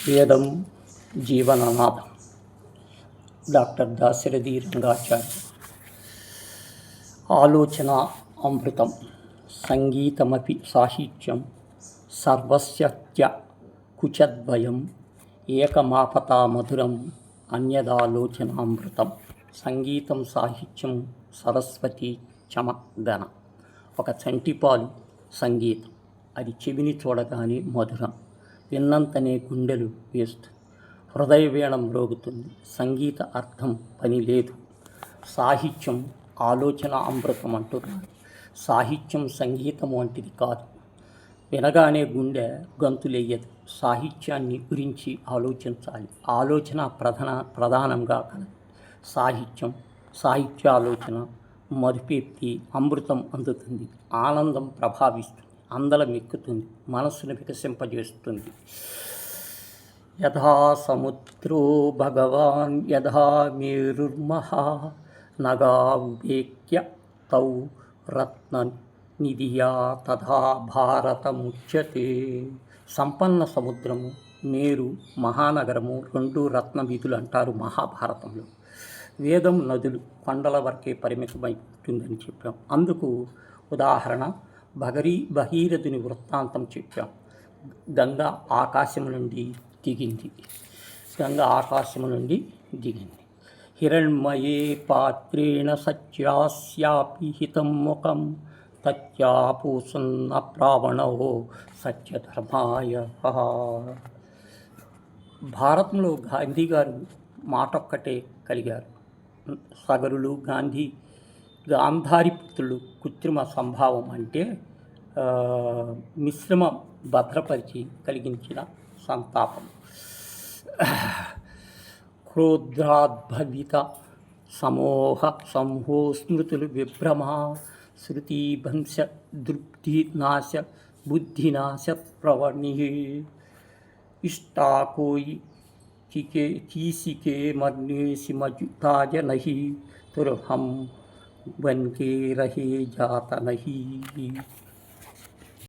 వేదం జీవననాదం. డాక్టర్ దాశరథి రంగాచార్య. ఆలోచన అమృతం, సంగీతమపి సాహిత్యం, సర్వస్య కుచద్వయం, ఏకమాపతా మధురం, అన్యదాలోచనామృతం. సంగీతం, సాహిత్యం, సరస్వతి చమగన. ఒక చంటిపాలు సంగీతం, అది చెవిని చూడగానే మధురం, విన్నంతనే గుండెలు వేస్తుంది, హృదయ వీణం మ్రోగుతుంది. సంగీత అర్థం పని లేదు. సాహిత్యం ఆలోచన అమృతం అంటున్నారు. సాహిత్యం సంగీతం వంటిది కాదు, వినగానే గుండె గంతులెయ్యదు. సాహిత్యాన్ని గురించి ఆలోచించాలి. ఆలోచన ప్రధానంగా కలదు. సాహిత్యాలోచన మధుపెత్తి అమృతం అందుతుంది. ఆనందం ప్రభావిస్తుంది, అందలం ఎక్కుతుంది, మనస్సును వికసింపజేస్తుంది. యథా సముద్రో భగవాన్ యథా మేరుర్మహా, నగా ఉపేక్య తౌ రత్న నిధియా తథా భారతముచ్యతే. సంపన్న సముద్రము, మేరు మహానగరము రెండు రత్న వీధులు అంటారు మహాభారతంలో. వేదం నదులు కొండల వరకే పరిమితమై ఉంటుందని చెప్పాం. అందుకు ఉదాహరణ భగీరథుని వృత్తాంతం చెప్పాం. గంగ ఆకాశం నుండి దిగింది. హిరణ్మయే పాత్రేణ సత్యాస్యాపి హితం ముఖం, తత్యాపూసన్న ప్రావణో సత్యధర్మాయ. భారతంలో గాంధీ గారు మాటొక్కటే కలిగారు. సగరులు గాంధారి పుత్రులు కృత్రిమ సంభావం అంటే మిశ్రమ భద్రపరిచి కలిగించిన సంతాపం. క్రోధాద్భవిత సంహో స్మృతులు విభ్రమ, శృతిభంశ దృప్తినాశ బుద్ధినాశ ప్రవణి, ఇష్టాకోయి చీసికే మర్నేసి మజుతాజ నహి, తుర్హం వన్కే రహే జాత నహి.